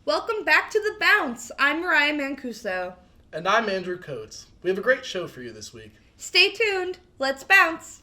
Welcome back to The Bounce. I'm Mariah Mancuso. And I'm Andrew Coates. We have a great show for you this week. Stay tuned. Let's bounce.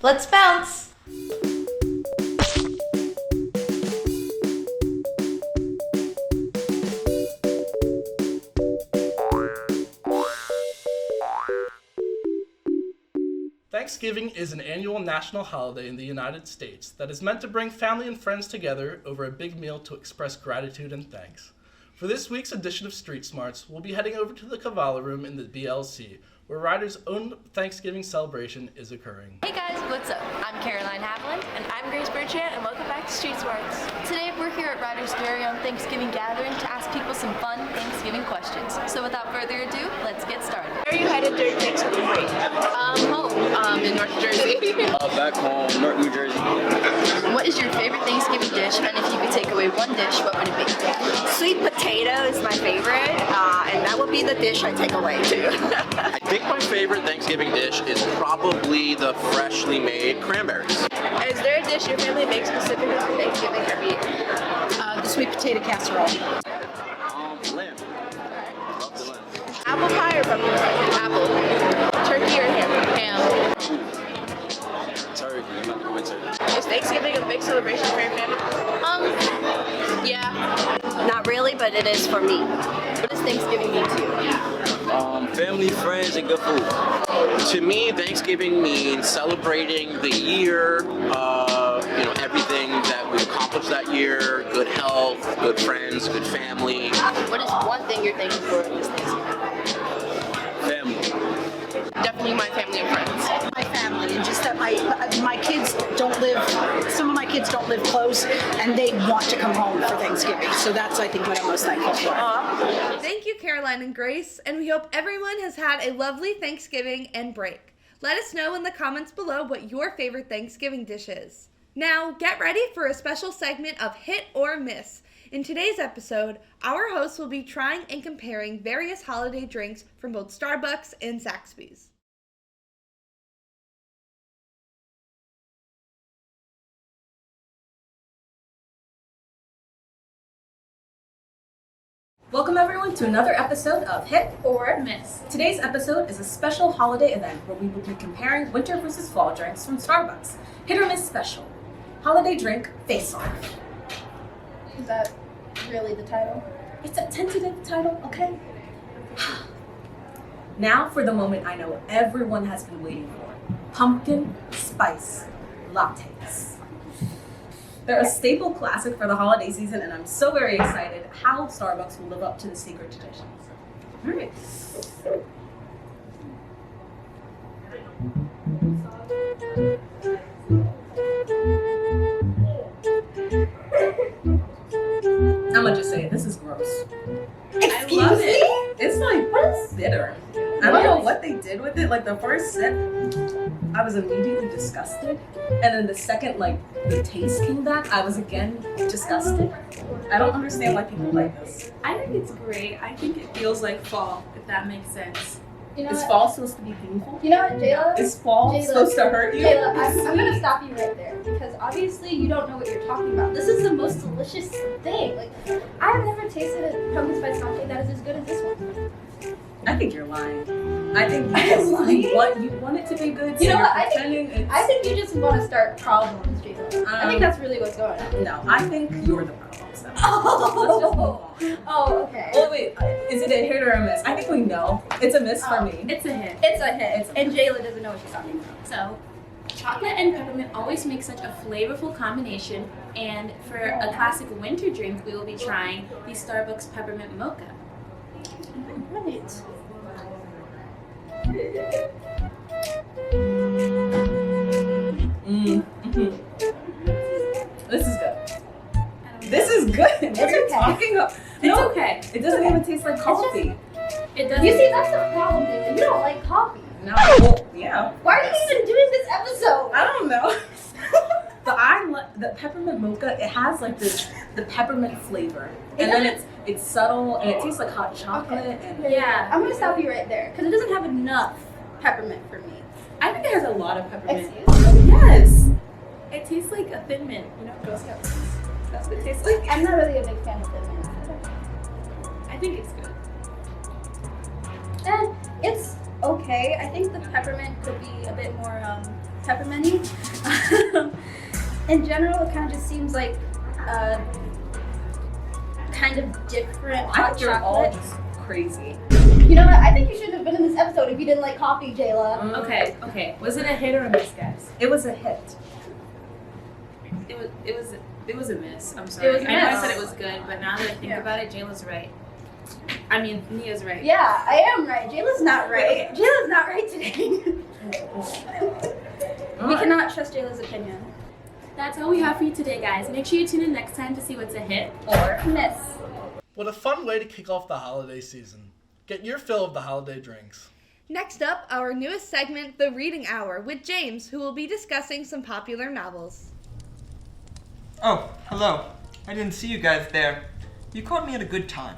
Let's bounce. Thanksgiving is an annual national holiday in the United States that is meant to bring family and friends together over a big meal to express gratitude and thanks. For this week's edition of Street Smarts, we'll be heading over to the Cavala Room in the BLC, where Ryder's own Thanksgiving celebration is occurring. Hey guys, what's up? I'm Caroline Haviland. And I'm Grace Bertrand, and welcome back to Street Smarts. Today we're here at Ryder's very own Thanksgiving gathering to ask people some fun Thanksgiving questions. So without further ado, let's get started. Where are you headed during Thanksgiving break? Home, in North Jersey. Back home, North New Jersey. What is your favorite Thanksgiving dish? And if you could take away one dish, what would it be? Sweet potato is my favorite, and that would be the dish I take away too. I think my favorite Thanksgiving dish is probably the freshly made cranberries. Is there a dish your family makes specifically for Thanksgiving every year? The sweet potato casserole. Lamb. Love the lamb. Apple pie or pumpkin pie? Apple. Turkey or ham? Ham. Turkey, I'm not going turkey. Is Thanksgiving a big celebration for your family? Yeah. Not really, but it is for me. What does Thanksgiving mean to you? Family, friends, and good food. To me, Thanksgiving means celebrating the year, everything that we accomplished that year, good health, good friends, good family. What is one thing you're thankful for this Thanksgiving? Family. Definitely my family and friends. My family, and just that my kids don't live, some of my kids don't live close, and they want to come home for Thanksgiving. So that's, I think, what I'm most thankful for. Thank you, Caroline and Grace, and we hope everyone has had a lovely Thanksgiving and break. Let us know in the comments below what your favorite Thanksgiving dish is. Now, get ready for a special segment of Hit or Miss. In today's episode, our hosts will be trying and comparing various holiday drinks from both Starbucks and Zaxby's. Welcome everyone to another episode of Hit or Miss. Today's episode is a special holiday event where we will be comparing winter versus fall drinks from Starbucks. Hit or Miss special. Holiday drink face off. Is that really the title? It's a tentative title, okay? Now for the moment I know everyone has been waiting for. Pumpkin spice lattes. They're a staple classic for the holiday season, and I'm so very excited how Starbucks will live up to the sacred traditions. All right. I'm gonna just say it. This is gross. I love it. It's like bitter. I don't know what they did with it. Like the first sip, I was immediately disgusted, and then the second, the taste came back, I was again disgusted. I don't understand why people like this. I think it's great. I think it feels like fall, if that makes sense. You know Is what? fall supposed to be painful? You know what, Jayla? Is fall Jayla, supposed to hurt you? Jayla, I'm gonna stop you right there because obviously you don't know what you're talking about. This is the most delicious thing. Like, I have never tasted a pumpkin spice latte that is as good as this one. I think you're lying. I think you want it to be good. So You know you're what? pretending I think you just want to start problems, Jayla. I think that's really what's going on. No, I think you're the problem. So. Oh. Let's just move on. Oh, okay. Oh wait, is it a hit or a miss? I think we know. It's a miss for me. It's a hit. It's a hit. And Jayla doesn't know what she's talking about. So, chocolate and peppermint always make such a flavorful combination, and for a classic winter drink, we will be trying the Starbucks Peppermint Mocha. Right. This is good. This is good. What are you talking about? It's okay. It doesn't even taste like coffee. It doesn't. You see, that's the problem, Jayla. You don't like coffee. No. Well, yeah. Why are you even doing this episode? I don't know. The peppermint mocha, it has the peppermint flavor, and then it's subtle and it tastes like hot chocolate. Okay. And Yeah. I'm gonna stop you right there because it doesn't have enough peppermint for me. I think it has a lot of peppermint. Excuse me? Yes. It tastes like a Thin Mint. You know, Girl Scout cookies. That's what it tastes like. I'm not really a big fan of Thin Mint. think the peppermint could be a bit more pepperminty. In general, it kind of just seems like kind of different hot You're all chocolate. just crazy. You know what? I think you shouldn't have been in this episode if you didn't like coffee, Jayla. Okay. Was it a hit or a miss, guys? It was a hit. It was a miss. I'm sorry. It was a I know I miss. said it was good, but now that I think about it, Jayla's right. I mean, Nia's right. Yeah, I am right. Jayla's not right. Jayla's not right today. We cannot trust Jayla's opinion. That's all we have for you today, guys. Make sure you tune in next time to see what's a hit. Or miss. What a fun way to kick off the holiday season. Get your fill of the holiday drinks. Next up, our newest segment, The Reading Hour, with James, who will be discussing some popular novels. Oh, hello. I didn't see you guys there. You caught me at a good time.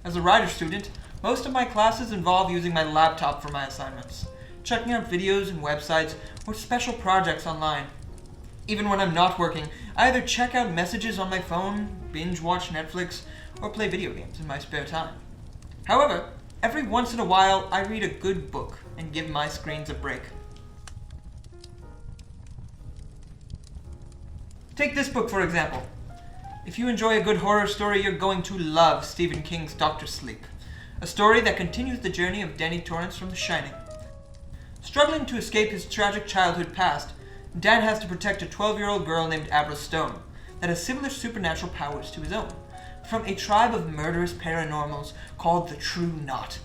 As a writer student, most of my classes involve using my laptop for my assignments, checking out videos and websites or special projects online. Even when I'm not working, I either check out messages on my phone, binge watch Netflix, or play video games in my spare time. However, every once in a while, I read a good book and give my screens a break. Take this book, for example. If you enjoy a good horror story, you're going to love Stephen King's Dr. Sleep, a story that continues the journey of Danny Torrance from The Shining. Struggling to escape his tragic childhood past, Dan has to protect a 12-year-old girl named Abra Stone that has similar supernatural powers to his own, from a tribe of murderous paranormals called the True Knot.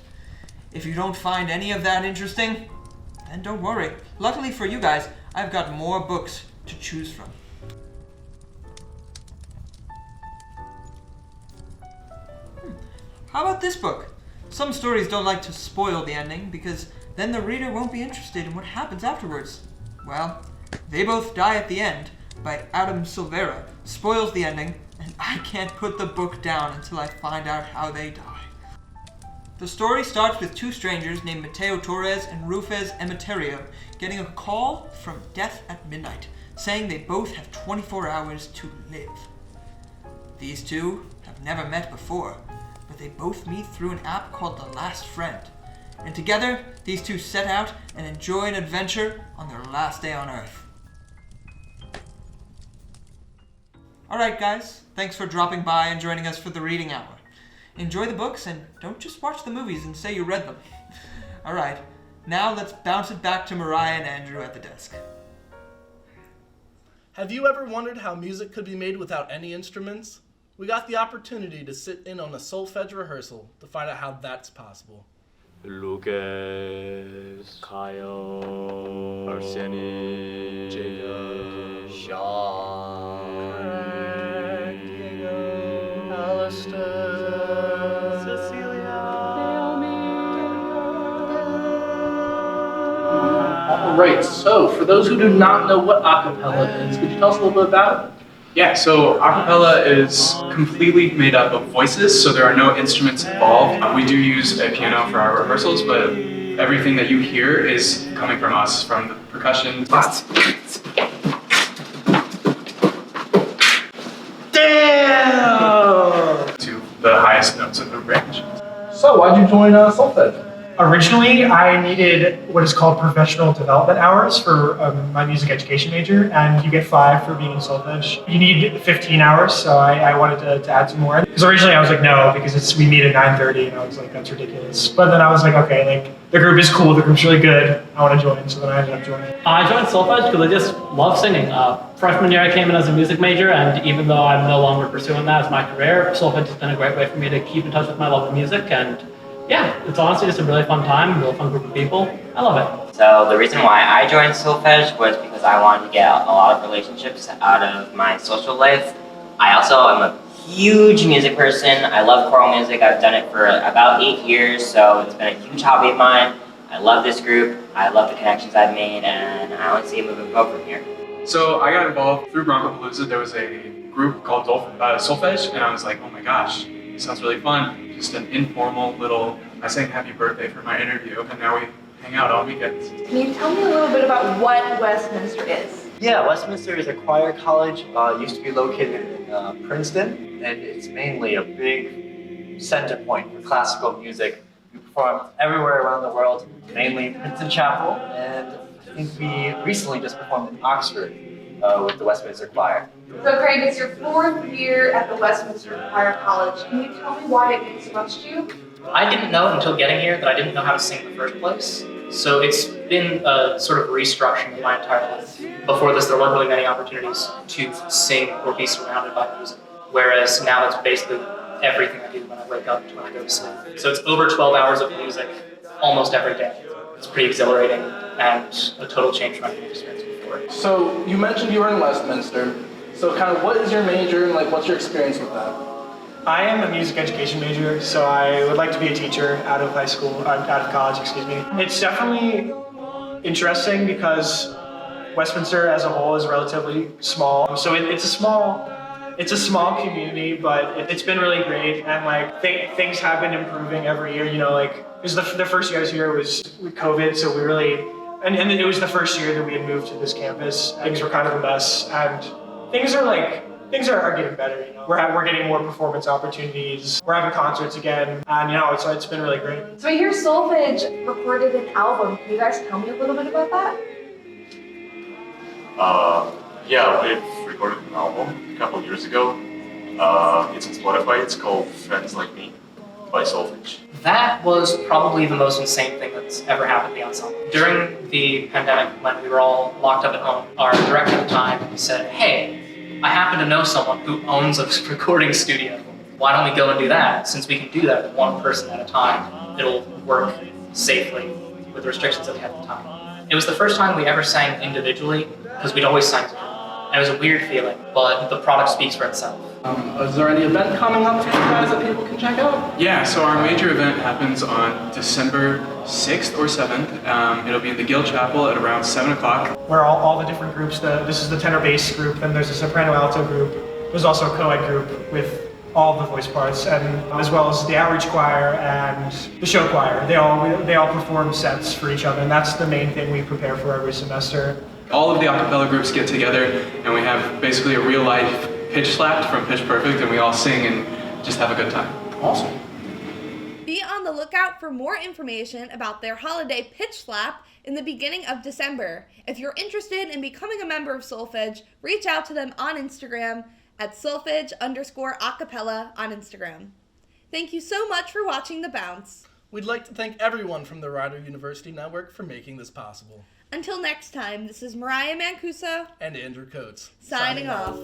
If you don't find any of that interesting, then don't worry. Luckily for you guys, I've got more books to choose from. How about this book? Some stories don't like to spoil the ending because then the reader won't be interested in what happens afterwards. Well, They Both Die at the End by Adam Silvera spoils the ending, and I can't put the book down until I find out how they die. The story starts with two strangers named Mateo Torres and Rufez Emeterio getting a call from death at midnight, saying they both have 24 hours to live. These two have never met before, but they both meet through an app called The Last Friend. And together, these two set out and enjoy an adventure on their last day on Earth. Alright guys, thanks for dropping by and joining us for the Reading Hour. Enjoy the books and don't just watch the movies and say you read them. Alright, now let's bounce it back to Mariah and Andrew at the desk. Have you ever wondered how music could be made without any instruments? We got the opportunity to sit in on a solfege rehearsal to find out how that's possible. Lucas, Kyle, Arseny, Jacob, Sean, Craig, Diego, Alistair, Cecilia, Alright, so for those who do not know what acapella is, could you tell us a little bit about it? Yeah, so acapella is completely made up of voices, so there are no instruments involved. We do use a piano for our rehearsals, but everything that you hear is coming from us, from the percussion Damn! to the highest notes of the range. So why'd you join solfege? Originally, I needed what is called professional development hours for my music education major, and you get 5 for being in solfege. You need 15 hours, so I wanted to add some more. Because originally I was like, no, because we meet at 9:30, and I was like, that's ridiculous. But then I was like, okay, like the group is cool, the group's really good, I want to join, so then I ended up joining. I joined solfege because I just love singing. Freshman year I came in as a music major, and even though I'm no longer pursuing that as my career, solfege has been a great way for me to keep in touch with my love of music, and yeah, it's honestly just a really fun time, a really fun group of people. I love it. So the reason why I joined solfege was because I wanted to get a lot of relationships out of my social life. I also am a huge music person. I love choral music. I've done it for about 8 years, so it's been a huge hobby of mine. I love this group. I love the connections I've made, and I only see it moving forward from here. So I got involved through Broncopalooza. There was a group called solfege, and I was like, oh my gosh, this sounds really fun. Just an informal little, I sang happy birthday for my interview, and now we hang out all weekends. Can you tell me a little bit about what Westminster is? Yeah, Westminster is a choir college. Used to be located in Princeton, and it's mainly a big center point for classical music. We performed everywhere around the world, mainly Princeton Chapel, and I think we recently just performed in Oxford with the Westminster Choir. So Craig, it's your 4th year at the Westminster Choir College. Can you tell me why it means so much to you? I didn't know until getting here that I didn't know how to sing in the first place. So it's been a sort of restructuring of my entire life. Before this, there weren't really many opportunities to sing or be surrounded by music. Whereas now it's basically everything I do when I wake up to when I go to sleep. So it's over 12 hours of music almost every day. It's pretty exhilarating and a total change from anything I've experienced before. So you mentioned you were in Westminster. So kind of what is your major and like what's your experience with that? I am a music education major, so I would like to be a teacher out of college, excuse me. It's definitely interesting because Westminster as a whole is relatively small. So it's a small community, but it's been really great, and like things have been improving every year. You know, like because the first year I was here was with COVID, so we really and it was the first year that we had moved to this campus. Things were kind of a mess, and things are getting better. You know, we're getting more performance opportunities. We're having concerts again, and you know, it's been really great. So I hear Solfege recorded an album. Can you guys tell me a little bit about that? Yeah, we've recorded an album a couple of years ago. It's on Spotify. It's called Friends Like Me by Solfege. That was probably the most insane thing that's ever happened to the ensemble. During the pandemic, when we were all locked up at home, our director at the time said, "Hey, I happen to know someone who owns a recording studio. Why don't we go and do that? Since we can do that with one person at a time, it'll work safely with the restrictions that we had at the time." It was the first time we ever sang individually, because we'd always sang together. And it was a weird feeling, but the product speaks for itself. Is there any event coming up for you guys that people can check out? Yeah, so our major event happens on December 6th or 7th. It'll be in the Guild Chapel at around 7 o'clock. Where all the different groups, this is the tenor bass group, then there's a soprano alto group, there's also a co-ed group with all the voice parts, and as well as the outreach choir and the show choir. They all perform sets for each other, and that's the main thing we prepare for every semester. All of the a cappella groups get together, and we have basically a real-life Pitch Slapped from Pitch Perfect, and we all sing and just have a good time. Awesome. Be on the lookout for more information about their holiday Pitch Slap in the beginning of December. If you're interested in becoming a member of Solfege, reach out to them on Instagram at solfege_acapella on Instagram. Thank you so much for watching The Bounce. We'd like to thank everyone from the Rider University Network for making this possible. Until next time, this is Mariah Mancuso and Andrew Coates signing off.